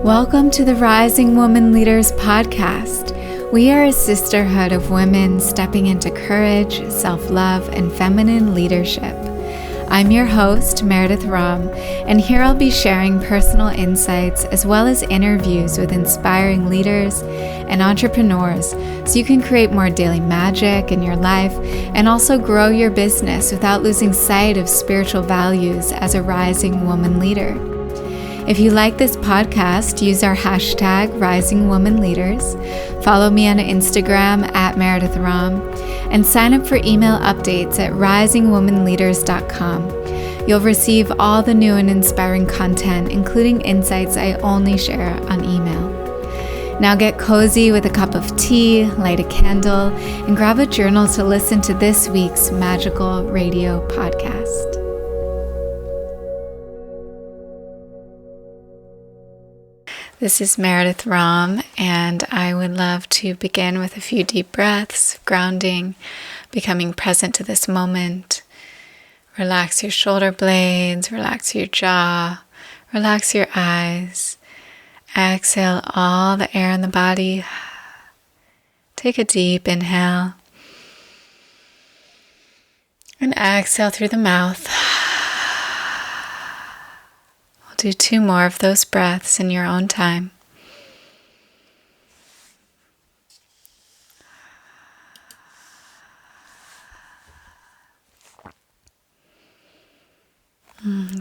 Welcome to the Rising Woman Leaders podcast. We are a sisterhood of women stepping into courage, self-love, and feminine leadership. I'm your host, Meredith Rom, and here I'll be sharing personal insights as well as interviews with inspiring leaders and entrepreneurs so you can create more daily magic in your life and also grow your business without losing sight of spiritual values as a rising woman leader. If you like this podcast, use our hashtag Rising Woman Leaders, follow me on Instagram at Meredith Rom, and sign up for email updates at risingwomanleaders.com. You'll receive all the new and inspiring content, including insights I only share on email. Now get cozy with a cup of tea, light a candle, and grab a journal to listen to this week's magical radio podcast. This is Meredith Rom, and I would love to begin with a few deep breaths, grounding, becoming present to this moment. Relax your shoulder blades, relax your jaw, relax your eyes. Exhale all the air in the body. Take a deep inhale, and exhale through the mouth. Do 2 more of those breaths in your own time.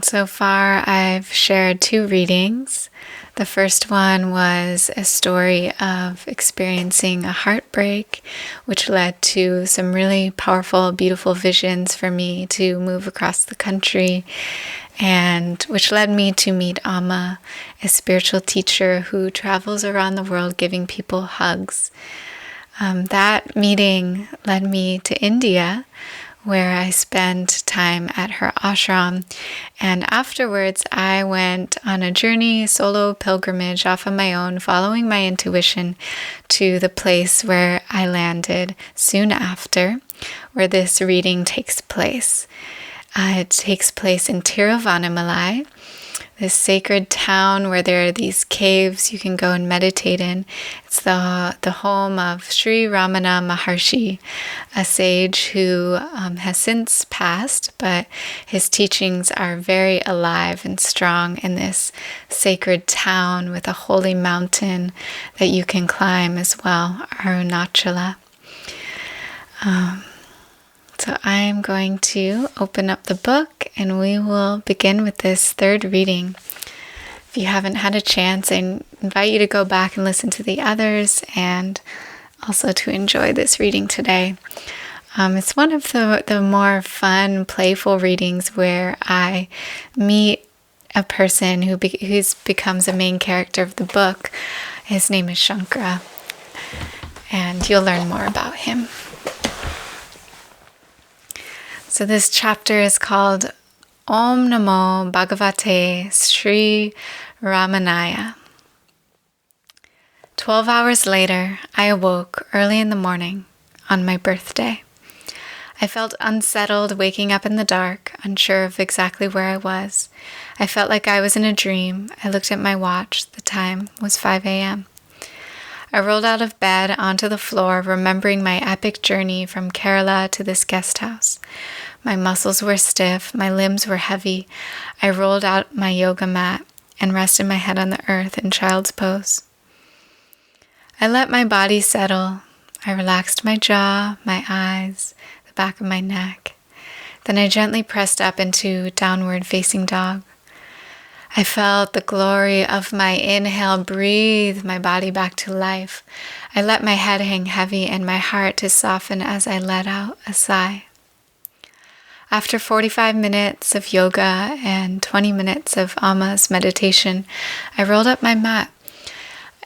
So far, I've shared 2 readings. The first one was a story of experiencing a heartbreak, which led to some really powerful, beautiful visions for me to move across the country, and which led me to meet Amma, a spiritual teacher who travels around the world giving people hugs. That meeting led me to India, where I spent time at her ashram, and afterwards I went on a journey, solo pilgrimage off on my own, following my intuition to the place where I landed soon after, where this reading takes place. It takes place in Tiruvannamalai, this sacred town where there are these caves you can go and meditate in. It's the home of Sri Ramana Maharshi, a sage who has since passed, but his teachings are very alive and strong in this sacred town with a holy mountain that you can climb as well, Arunachala. So I'm going to open up the book and we will begin with this 3rd reading. If you haven't had a chance, I invite you to go back and listen to the others and also to enjoy this reading today. It's one of the more fun, playful readings where I meet a person who becomes a main character of the book. His name is Shankara, and you'll learn more about him. So this chapter is called Om Namo Bhagavate Sri Ramanaya. 12 hours later, I awoke early in the morning on my birthday. I felt unsettled waking up in the dark, unsure of exactly where I was. I felt like I was in a dream. I looked at my watch. The time was 5 a.m. I rolled out of bed onto the floor, remembering my epic journey from Kerala to this guest house. My muscles were stiff, my limbs were heavy. I rolled out my yoga mat and rested my head on the earth in child's pose. I let my body settle. I relaxed my jaw, my eyes, the back of my neck. Then I gently pressed up into downward facing dog. I felt the glory of my inhale breathe my body back to life. I let my head hang heavy and my heart to soften as I let out a sigh. After 45 minutes of yoga and 20 minutes of Amma's meditation, I rolled up my mat.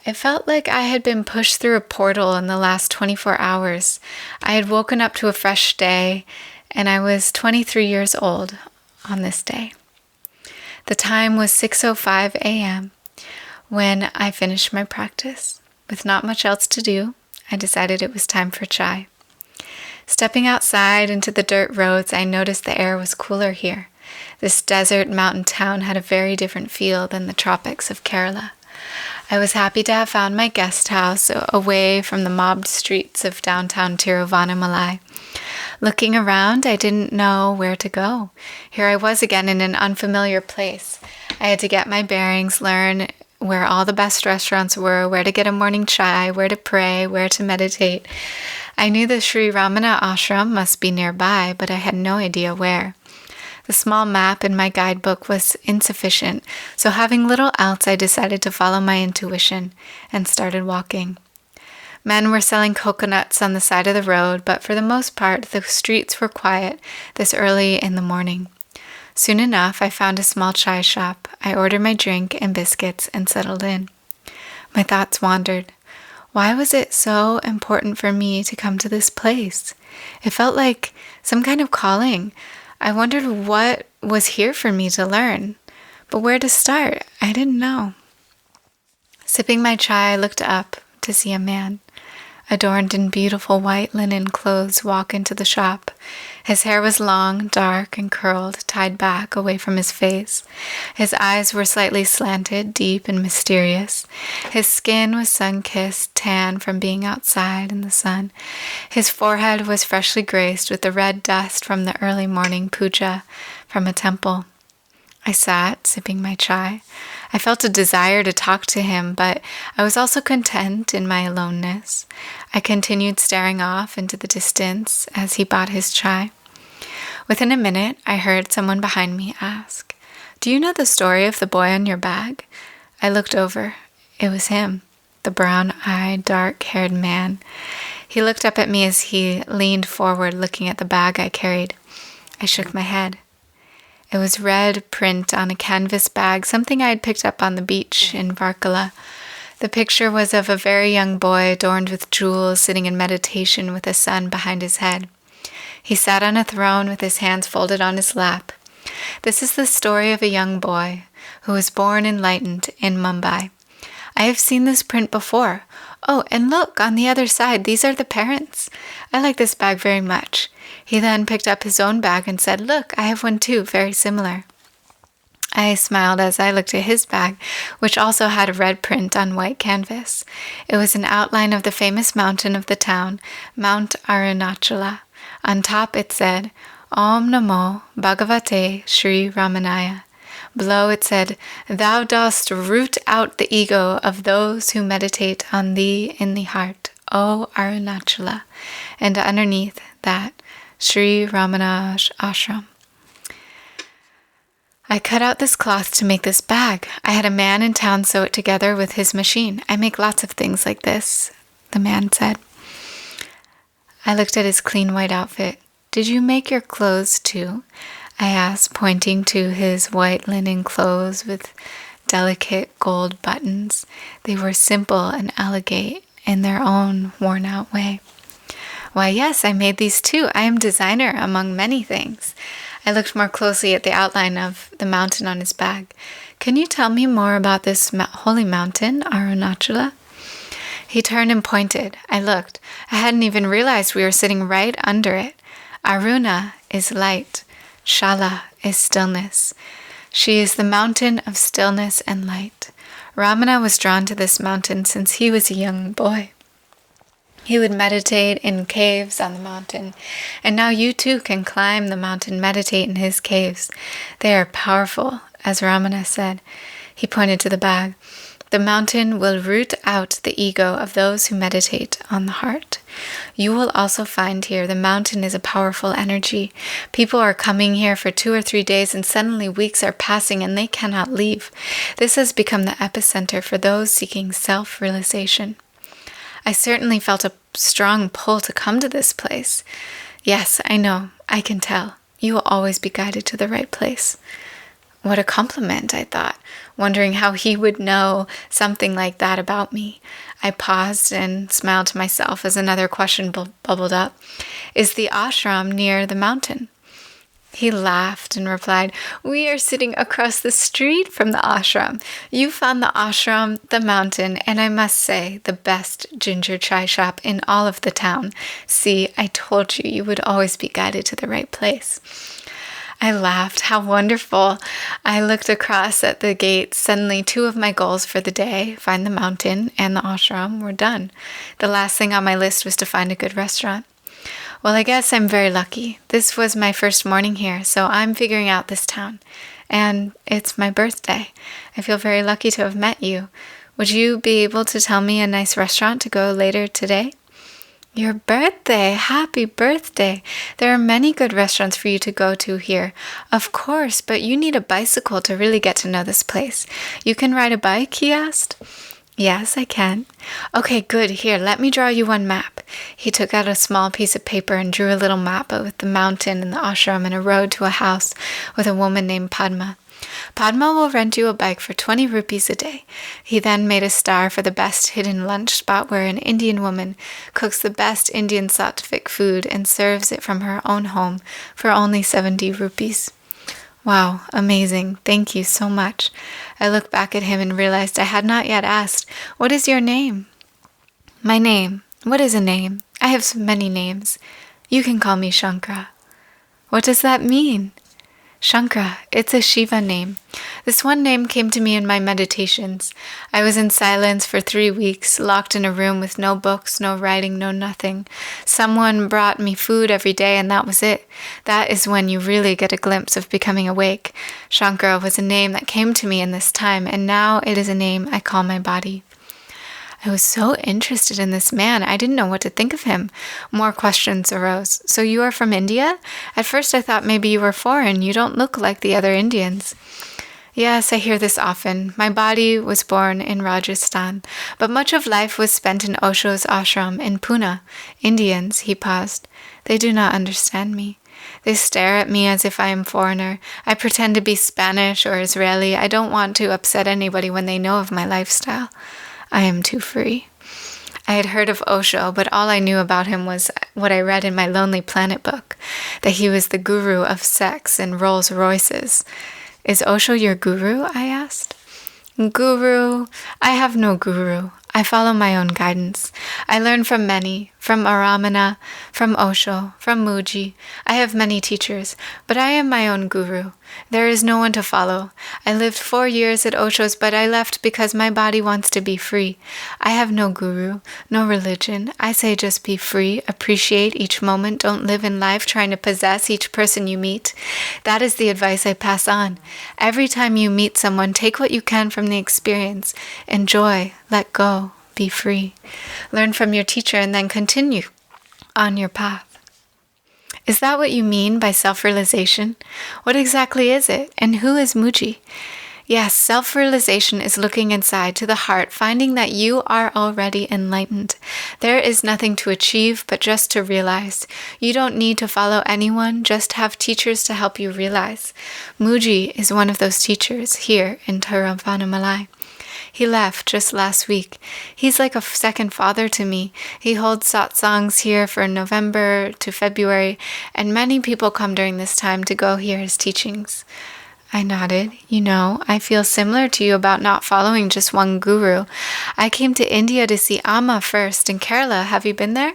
It felt like I had been pushed through a portal in the last 24 hours. I had woken up to a fresh day, and I was 23 years old on this day. The time was 6:05 a.m. when I finished my practice. With not much else to do, I decided it was time for chai. Stepping outside into the dirt roads, I noticed the air was cooler here. This desert mountain town had a very different feel than the tropics of Kerala. I was happy to have found my guest house away from the mobbed streets of downtown Tiruvannamalai. Looking around, I didn't know where to go. Here I was again in an unfamiliar place. I had to get my bearings, learn where all the best restaurants were, where to get a morning chai, where to pray, where to meditate. I knew the Sri Ramana ashram must be nearby, but I had no idea where. The small map in my guidebook was insufficient, so having little else, I decided to follow my intuition and started walking. Men were selling coconuts on the side of the road, but for the most part, the streets were quiet this early in the morning. Soon enough, I found a small chai shop. I ordered my drink and biscuits and settled in. My thoughts wandered. Why was it so important for me to come to this place? It felt like some kind of calling. I wondered what was here for me to learn, but where to start, I didn't know. Sipping my chai, I looked up to see a man, adorned in beautiful white linen clothes, walk into the shop. His hair was long, dark, and curled, tied back away from his face. His eyes were slightly slanted, deep and mysterious. His skin was sun-kissed, tan from being outside in the sun. His forehead was freshly graced with the red dust from the early morning puja from a temple. I sat, sipping my chai. I felt a desire to talk to him, but I was also content in my aloneness. I continued staring off into the distance as he bought his chai. Within a minute, I heard someone behind me ask, "Do you know the story of the boy on your bag?" I looked over. It was him, the brown-eyed, dark-haired man. He looked up at me as he leaned forward, looking at the bag I carried. I shook my head. It was red print on a canvas bag, something I had picked up on the beach in Varkala. The picture was of a very young boy adorned with jewels, sitting in meditation with the sun behind his head. He sat on a throne with his hands folded on his lap. This is the story of a young boy who was born enlightened in Mumbai. I have seen this print before. Oh, and look, on the other side, these are the parents. I like this bag very much. He then picked up his own bag and said, "Look, I have one too, very similar." I smiled as I looked at his bag, which also had a red print on white canvas. It was an outline of the famous mountain of the town, Mount Arunachala. On top it said, "Om Namo Bhagavate Sri Ramanaya." Below it said, "Thou dost root out the ego of those who meditate on thee in the heart, O Arunachala." And underneath that, Sri Ramana Ashram. I cut out this cloth to make this bag. I had a man in town sew it together with his machine. I make lots of things like this, the man said. I looked at his clean white outfit. "Did you make your clothes too?" I asked, pointing to his white linen clothes with delicate gold buttons. They were simple and elegant in their own worn-out way. "Why, yes, I made these too. I am designer among many things." I looked more closely at the outline of the mountain on his bag. "Can you tell me more about this holy mountain, Arunachala?" He turned and pointed. I looked. I hadn't even realized we were sitting right under it. Aruna is light. Shala is stillness. She is the mountain of stillness and light. Ramana was drawn to this mountain since he was a young boy. He would meditate in caves on the mountain, and now you too can climb the mountain, meditate in his caves. They are powerful, as Ramana said. He pointed to the bag. The mountain will root out the ego of those who meditate on the heart. You will also find here the mountain is a powerful energy. People are coming here for 2 or 3 days and suddenly weeks are passing and they cannot leave. This has become the epicenter for those seeking self-realization. I certainly felt a strong pull to come to this place. Yes, I know, I can tell. You will always be guided to the right place. What a compliment, I thought, wondering how he would know something like that about me. I paused and smiled to myself as another question bubbled up. Is the ashram near the mountain? He laughed and replied, "We are sitting across the street from the ashram. You found the ashram, the mountain, and I must say, the best ginger chai shop in all of the town. See, I told you would always be guided to the right place." I laughed. How wonderful. I looked across at the gate. Suddenly, two of my goals for the day, find the mountain and the ashram, were done. The last thing on my list was to find a good restaurant. Well, I guess I'm very lucky. This was my first morning here, so I'm figuring out this town. And it's my birthday. I feel very lucky to have met you. Would you be able to tell me a nice restaurant to go later today? Your birthday! Happy birthday! There are many good restaurants for you to go to here. Of course, but you need a bicycle to really get to know this place. You can ride a bike, he asked. Yes, I can. Okay, good. Here, let me draw you one map. He took out a small piece of paper and drew a little map with the mountain and the ashram and a road to a house with a woman named Padma. Padma will rent you a bike for 20 rupees a day. He then made a star for the best hidden lunch spot where an Indian woman cooks the best Indian sattvic food and serves it from her own home for only 70 rupees. Wow, amazing. Thank you so much. I looked back at him and realized I had not yet asked, what is your name? My name. What is a name? I have so many names. You can call me Shankara. What does that mean? Shankara, it's a Shiva name. This one name came to me in my meditations. I was in silence for 3 weeks, locked in a room with no books, no writing, no nothing. Someone brought me food every day and that was it. That is when you really get a glimpse of becoming awake. Shankara was a name that came to me in this time, and now it is a name I call my body. I was so interested in this man, I didn't know what to think of him. More questions arose. So you are from India? At first I thought maybe you were foreign. You don't look like the other Indians. Yes, I hear this often. My body was born in Rajasthan, but much of life was spent in Osho's ashram in Pune. Indians, he paused. They do not understand me. They stare at me as if I am foreigner. I pretend to be Spanish or Israeli. I don't want to upset anybody when they know of my lifestyle. I am too free. I had heard of Osho, but all I knew about him was what I read in my Lonely Planet book, that he was the guru of sex and Rolls Royces. Is Osho your guru? I asked. Guru? I have no guru. I follow my own guidance. I learn from many, from Aramana, from Osho, from Muji. I have many teachers, but I am my own guru. There is no one to follow. I lived 4 years at Osho's, but I left because my body wants to be free. I have no guru, no religion. I say just be free, appreciate each moment, don't live in life trying to possess each person you meet. That is the advice I pass on. Every time you meet someone, take what you can from the experience. Enjoy, let go, be free. Learn from your teacher and then continue on your path. Is that what you mean by self-realization? What exactly is it? And who is Muji? Yes, self-realization is looking inside to the heart, finding that you are already enlightened. There is nothing to achieve, but just to realize. You don't need to follow anyone, just have teachers to help you realize. Muji is one of those teachers here in Tiruvannamalai. He left just last week. He's like a second father to me. He holds satsangs here for November to February, and many people come during this time to go hear his teachings. I nodded. You know, I feel similar to you about not following just one guru. I came to India to see Amma first in Kerala. Have you been there?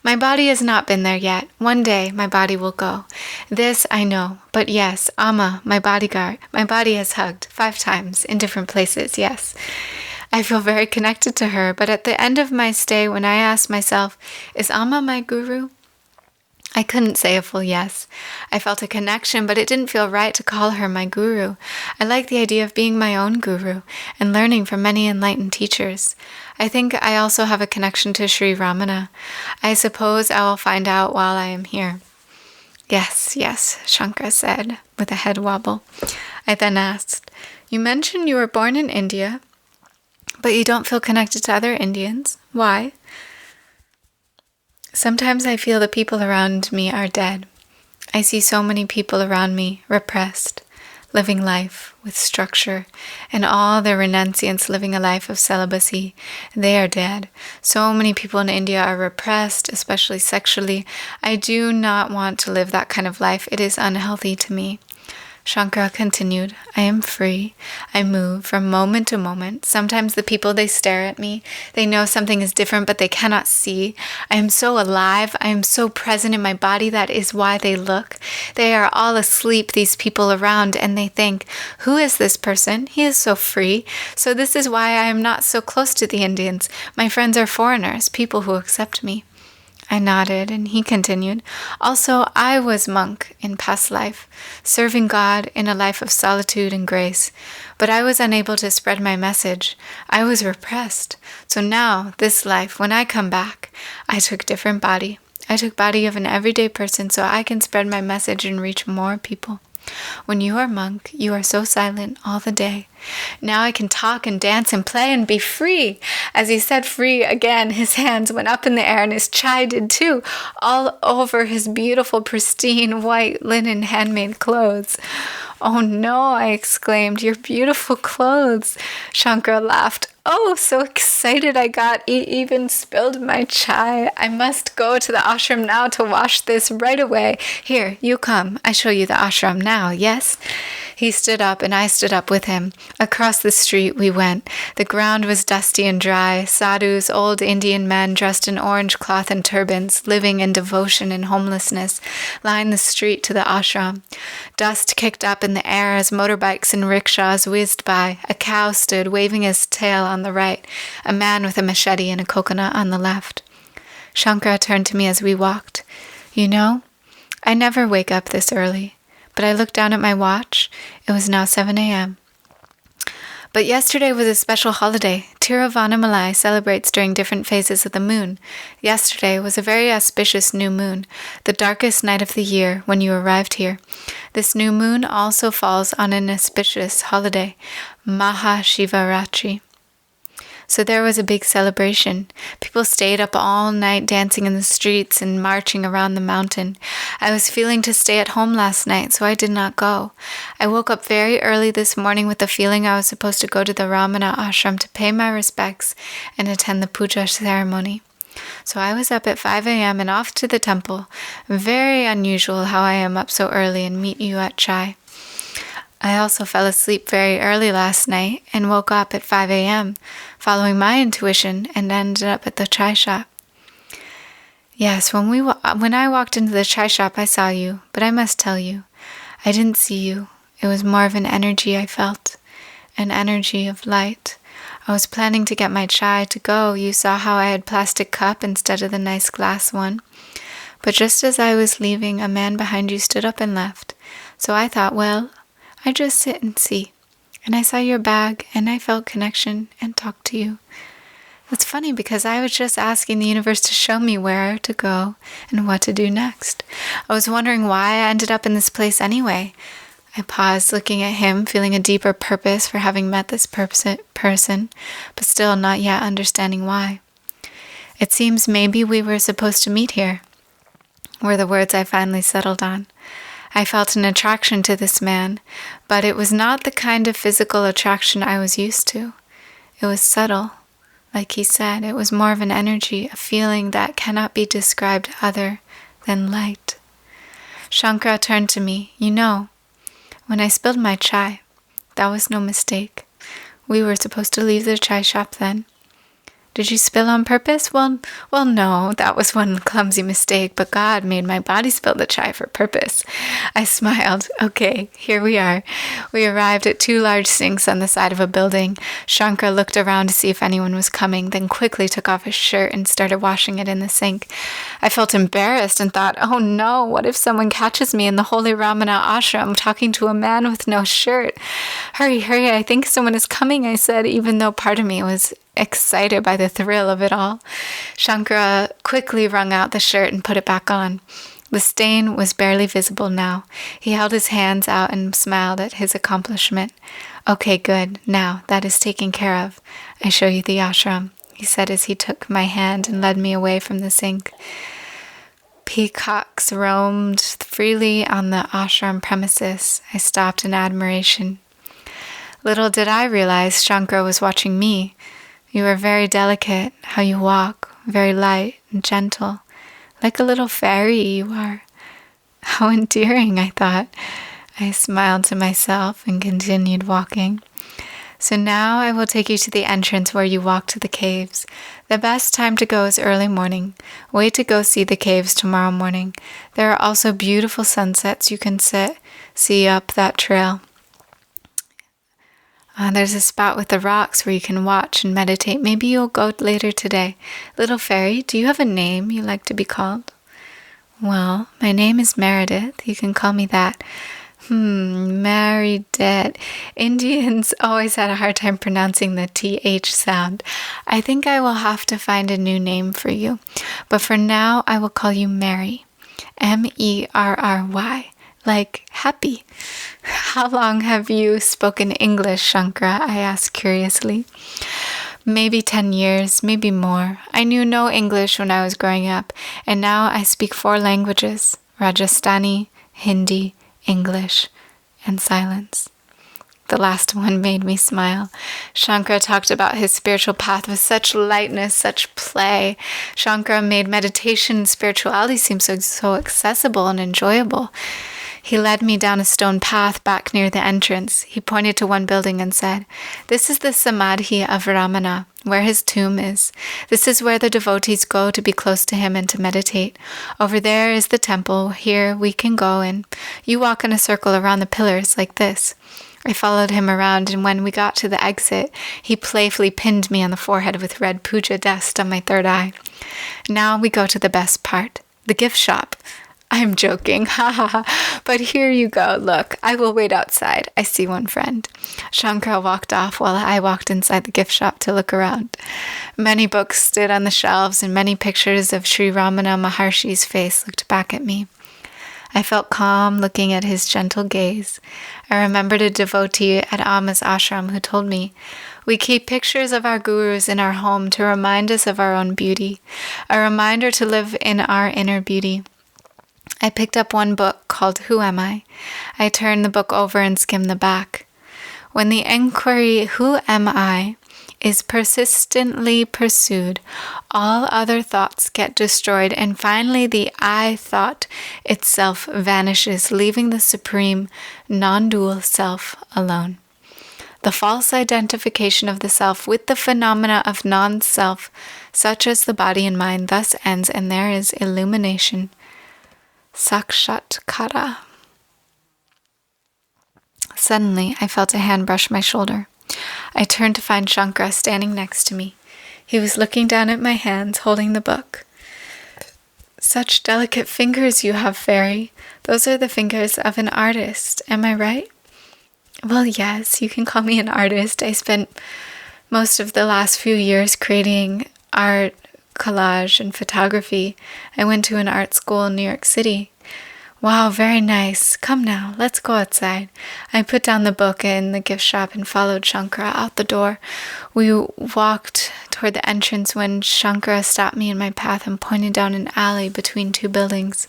My body has not been there yet. One day my body will go. This I know. But yes, Amma, my bodyguard, my body has hugged 5 times in different places, yes. I feel very connected to her, but at the end of my stay, when I asked myself, is Amma my guru? I couldn't say a full yes. I felt a connection, but it didn't feel right to call her my guru. I like the idea of being my own guru and learning from many enlightened teachers. I think I also have a connection to Sri Ramana. I suppose I will find out while I am here. Yes, Shankara said, with a head wobble. I then asked, you mentioned you were born in India, but you don't feel connected to other Indians. Why? Sometimes I feel the people around me are dead. I see so many people around me repressed, living life with structure, and all their renunciants living a life of celibacy. They are dead. So many people in India are repressed, especially sexually. I do not want to live that kind of life. It is unhealthy to me. Shankara continued, I am free. I move from moment to moment. Sometimes the people, they stare at me. They know something is different, but they cannot see. I am so alive. I am so present in my body. That is why they look. They are all asleep, these people around, and they think, who is this person? He is so free. So this is why I am not so close to the Indians. My friends are foreigners, people who accept me. I nodded, and he continued, also, I was monk in past life, serving God in a life of solitude and grace, but I was unable to spread my message. I was repressed. So now, this life, when I come back, I took different body. I took body of an everyday person so I can spread my message and reach more people. When you are monk, you are so silent all the day. Now I can talk and dance and play and be free. As he said free again, his hands went up in the air and his chai did too, all over his beautiful, pristine, white linen handmade clothes. Oh no, I exclaimed, your beautiful clothes. Shankara laughed. Oh, so excited I got, even spilled my chai. I must go to the ashram now to wash this right away. Here, you come. I show you the ashram now, yes? He stood up and I stood up with him. Across the street we went. The ground was dusty and dry. Sadhus, old Indian men dressed in orange cloth and turbans, living in devotion and homelessness, lined the street to the ashram. Dust kicked up in the air as motorbikes and rickshaws whizzed by. A cow stood waving his tail on the right, a man with a machete and a coconut on the left. Shankara turned to me as we walked. You know, I never wake up this early. But I looked down at my watch. It was now 7 a.m. But yesterday was a special holiday. Tiruvannamalai celebrates during different phases of the moon. Yesterday was a very auspicious new moon, the darkest night of the year when you arrived here. This new moon also falls on an auspicious holiday, Mahashivaratri. So there was a big celebration. People stayed up all night dancing in the streets and marching around the mountain. I was feeling to stay at home last night, so I did not go. I woke up very early this morning with the feeling I was supposed to go to the Ramana ashram to pay my respects and attend the puja ceremony. So I was up at 5 a.m. and off to the temple. Very unusual how I am up so early and meet you at chai. I also fell asleep very early last night and woke up at 5 a.m., following my intuition, and ended up at the chai shop. Yes, when I walked into the chai shop, I saw you, but I must tell you, I didn't see you. It was more of an energy I felt, an energy of light. I was planning to get my chai to go. You saw how I had plastic cup instead of the nice glass one. But just as I was leaving, a man behind you stood up and left. So I thought, well, I just sit and see. And I saw your bag, and I felt connection and talked to you. It's funny because I was just asking the universe to show me where to go and what to do next. I was wondering why I ended up in this place anyway. I paused, looking at him, feeling a deeper purpose for having met this person, but still not yet understanding why. It seems maybe we were supposed to meet here, were the words I finally settled on. I felt an attraction to this man, but it was not the kind of physical attraction I was used to. It was subtle. Like he said, it was more of an energy, a feeling that cannot be described other than light. Shankara turned to me. You know, when I spilled my chai, that was no mistake. We were supposed to leave the chai shop then. Did you spill on purpose? Well, no, that was one clumsy mistake, but God made my body spill the chai for purpose. I smiled. Okay, here we are. We arrived at 2 large sinks on the side of a building. Shankara looked around to see if anyone was coming, then quickly took off his shirt and started washing it in the sink. I felt embarrassed and thought, oh no, what if someone catches me in the holy Ramana ashram talking to a man with no shirt? Hurry, I think someone is coming, I said, even though part of me was excited by the thrill of it all. Shankara quickly wrung out the shirt and put it back on. The stain was barely visible now. He held his hands out and smiled at his accomplishment. Okay, good. Now that is taken care of. I show you the ashram, he said as he took my hand and led me away from the sink. Peacocks roamed freely on the ashram premises. I stopped in admiration. Little did I realize Shankara was watching me. You are very delicate, how you walk, very light and gentle. Like a little fairy you are. How endearing, I thought. I smiled to myself and continued walking. So now I will take you to the entrance where you walk to the caves. The best time to go is early morning. Wait to go see the caves tomorrow morning. There are also beautiful sunsets you can see up that trail. There's a spot with the rocks where you can watch and meditate. Maybe you'll go later today. Little fairy, do you have a name you like to be called? Well, my name is Meredith. You can call me that. Meredith. Indians always had a hard time pronouncing the TH sound. I think I will have to find a new name for you. But for now, I will call you Mary. Merry. Like happy. How long have you spoken English, Shankara? I asked curiously. Maybe 10 years, maybe more. I knew no English when I was growing up, and now I speak 4 languages: Rajasthani, Hindi, English, and silence. The last one made me smile. Shankara talked about his spiritual path with such lightness, such play. Shankara made meditation and spirituality seem so accessible and enjoyable. He led me down a stone path back near the entrance. He pointed to one building and said, "This is the Samadhi of Ramana, where his tomb is. This is where the devotees go to be close to him and to meditate. Over there is the temple. Here we can go in. You walk in a circle around the pillars like this." I followed him around, and when we got to the exit, he playfully pinned me on the forehead with red puja dust on my third eye. Now we go to the best part, the gift shop. I'm joking, but here you go. Look, I will wait outside. I see one friend. Shankara walked off while I walked inside the gift shop to look around. Many books stood on the shelves, and many pictures of Sri Ramana Maharshi's face looked back at me. I felt calm looking at his gentle gaze. I remembered a devotee at Amma's ashram who told me, "We keep pictures of our gurus in our home to remind us of our own beauty, a reminder to live in our inner beauty." I picked up one book called Who Am I? I turned the book over and skimmed the back. When the inquiry, who am I, is persistently pursued, all other thoughts get destroyed, and finally the I thought itself vanishes, leaving the supreme, non-dual self alone. The false identification of the self with the phenomena of non-self, such as the body and mind, thus ends, and there is illumination. Sakshatkara. Suddenly, I felt a hand brush my shoulder. I turned to find Shankara standing next to me. He was looking down at my hands, holding the book. "Such delicate fingers you have, Fairy. Those are the fingers of an artist. Am I right?" "Well, yes, you can call me an artist. I spent most of the last few years creating art, collage, and photography. I went to an art school in New York City." "Wow, very nice. Come now, let's go outside." I put down the book in the gift shop and followed Shankara out the door. We walked toward the entrance when Shankara stopped me in my path and pointed down an alley between 2 buildings.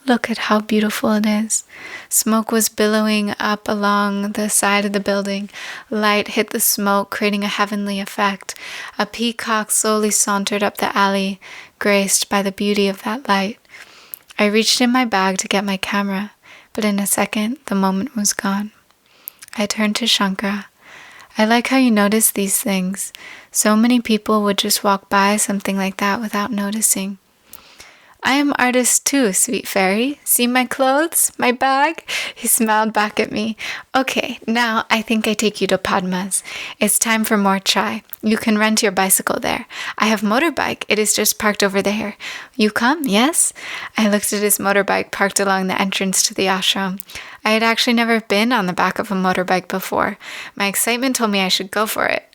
Look at how beautiful it is. Smoke was billowing up along the side of the building. Light hit the smoke, creating a heavenly effect. A peacock slowly sauntered up the alley, graced by the beauty of that light. I reached in my bag to get my camera, but in a second, the moment was gone. I turned to Shankara. "I like how you notice these things. So many people would just walk by something like that without noticing." "I am artist too, sweet fairy. See my clothes, my bag?" He smiled back at me. "Okay, now I think I take you to Padma's. It's time for more chai. You can rent your bicycle there. I have motorbike. It is just parked over there. You come, yes?" I looked at his motorbike parked along the entrance to the ashram. I had actually never been on the back of a motorbike before. My excitement told me I should go for it.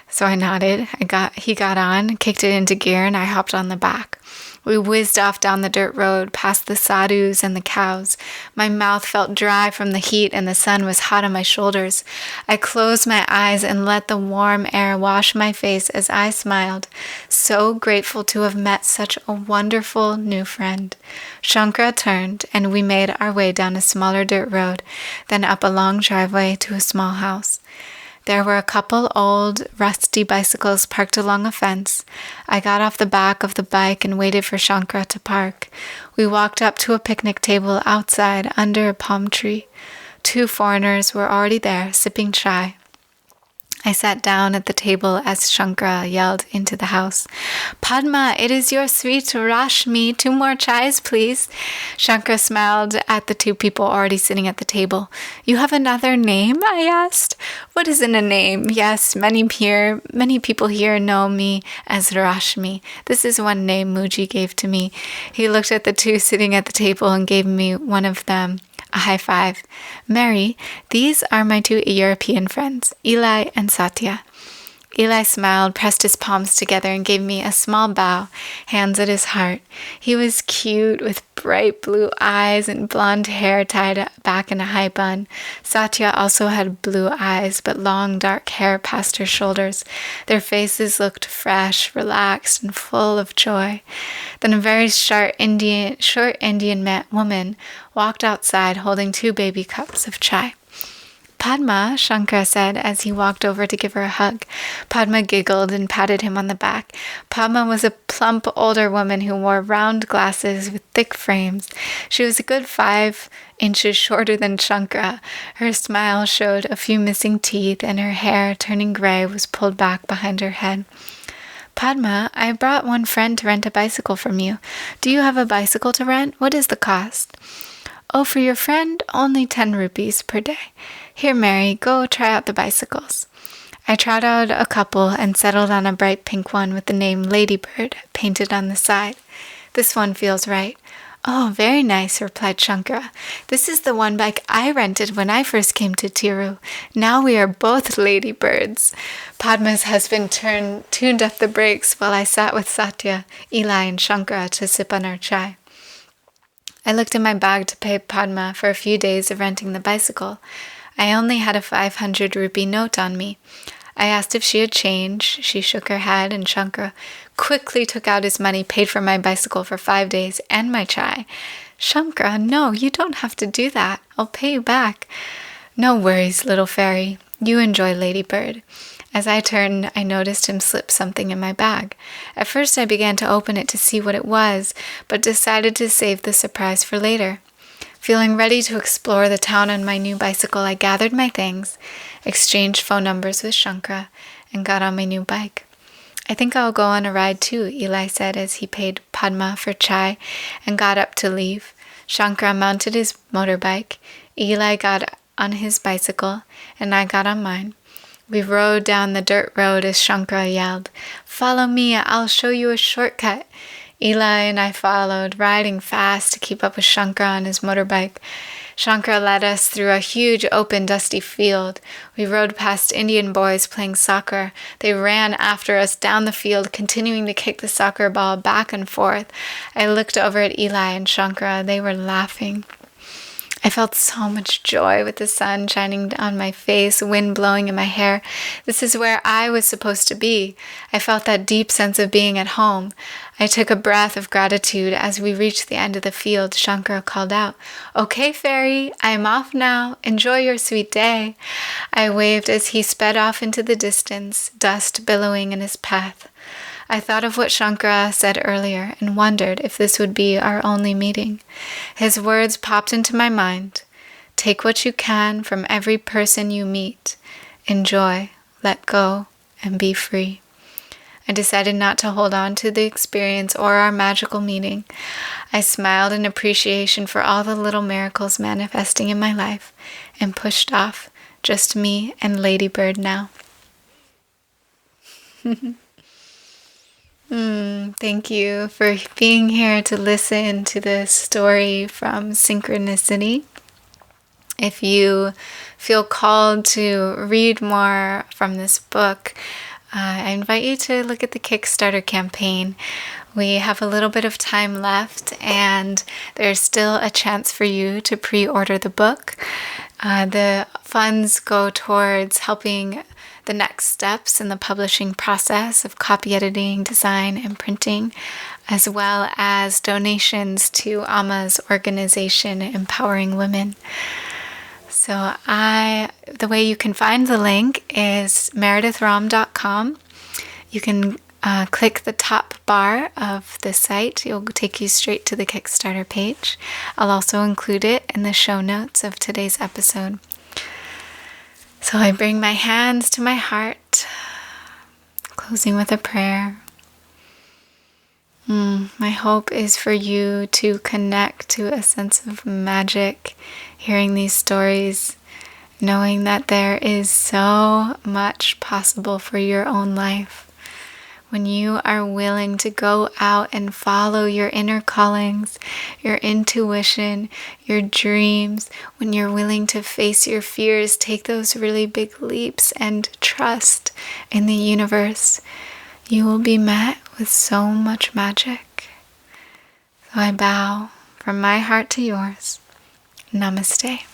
So I nodded. He got on, kicked it into gear, and I hopped on the back. We whizzed off down the dirt road, past the sadhus and the cows. My mouth felt dry from the heat, and the sun was hot on my shoulders. I closed my eyes and let the warm air wash my face as I smiled, so grateful to have met such a wonderful new friend. Shankara turned, and we made our way down a smaller dirt road, then up a long driveway to a small house. There were a couple old, rusty bicycles parked along a fence. I got off the back of the bike and waited for Shankara to park. We walked up to a picnic table outside under a palm tree. 2 foreigners were already there, sipping chai. I sat down at the table as Shankara yelled into the house, "Padma, it is your sweet Rashmi. 2 more chais, please." Shankara smiled at the 2 people already sitting at the table. "You have another name?" I asked. "What isn't a name? Yes, many people here know me as Rashmi. This is one name Muji gave to me." He looked at the 2 sitting at the table and gave me one of them a high five. "Mary, these are my 2 European friends, Eli and Satya." Eli smiled, pressed his palms together, and gave me a small bow, hands at his heart. He was cute, with bright blue eyes and blonde hair tied back in a high bun. Satya also had blue eyes, but long dark hair past her shoulders. Their faces looked fresh, relaxed, and full of joy. Then a very short Indian woman walked outside holding 2 baby cups of chai. "Padma," Shankara said as he walked over to give her a hug. Padma giggled and patted him on the back. Padma was a plump older woman who wore round glasses with thick frames. She was a good 5 inches shorter than Shankara. Her smile showed a few missing teeth, and her hair, turning gray, was pulled back behind her head. "Padma, I brought one friend to rent a bicycle from you. Do you have a bicycle to rent? What is the cost?" "Oh, for your friend, only 10 rupees per day. Here, Mary, go try out the bicycles." I tried out a couple and settled on a bright pink one with the name Ladybird painted on the side. "This one feels right." "Oh, very nice," replied Shankara. "This is the one bike I rented when I first came to Tiru. Now we are both ladybirds." Padma's husband tuned up the brakes while I sat with Satya, Eli, and Shankara to sip on our chai. I looked in my bag to pay Padma for a few days of renting the bicycle. I only had a 500 rupee note on me. I asked if she had change. She shook her head, and Shankara quickly took out his money, paid for my bicycle for 5 days and my chai. "Shankara, no, you don't have to do that. I'll pay you back." "No worries, little fairy. You enjoy Ladybird." As I turned, I noticed him slip something in my bag. At first, I began to open it to see what it was, but decided to save the surprise for later. Feeling ready to explore the town on my new bicycle, I gathered my things, exchanged phone numbers with Shankara, and got on my new bike. "I think I'll go on a ride too," Eli said as he paid Padma for chai and got up to leave. Shankara mounted his motorbike, Eli got on his bicycle, and I got on mine. We rode down the dirt road as Shankara yelled, "Follow me, I'll show you a shortcut." Eli and I followed, riding fast to keep up with Shankara on his motorbike. Shankara led us through a huge open dusty field. We rode past Indian boys playing soccer. They ran after us down the field, continuing to kick the soccer ball back and forth. I looked over at Eli and Shankara. They were laughing. I felt so much joy with the sun shining on my face, wind blowing in my hair. This is where I was supposed to be. I felt that deep sense of being at home. I took a breath of gratitude as we reached the end of the field. Shankara called out, "Okay, fairy, I am off now. Enjoy your sweet day." I waved as he sped off into the distance, dust billowing in his path. I thought of what Shankara said earlier and wondered if this would be our only meeting. His words popped into my mind. Take what you can from every person you meet. Enjoy, let go, and be free. I decided not to hold on to the experience or our magical meeting. I smiled in appreciation for all the little miracles manifesting in my life and pushed off. Just me and Ladybird now. Thank you for being here to listen to this story from Synchronicity. If you feel called to read more from this book, I invite you to look at the Kickstarter campaign. We have a little bit of time left, and there's still a chance for you to pre-order the book. The funds go towards helping the next steps in the publishing process of copy editing, design, and printing, as well as donations to Amma's organization, Empowering Women. So the way you can find the link is meredithrom.com. You can click the top bar of the site. It will take you straight to the Kickstarter page. I'll also include it in the show notes of today's episode. So I bring my hands to my heart, closing with a prayer. My hope is for you to connect to a sense of magic, hearing these stories, knowing that there is so much possible for your own life. When you are willing to go out and follow your inner callings, your intuition, your dreams, when you're willing to face your fears, take those really big leaps and trust in the universe, you will be met with so much magic. So I bow from my heart to yours. Namaste.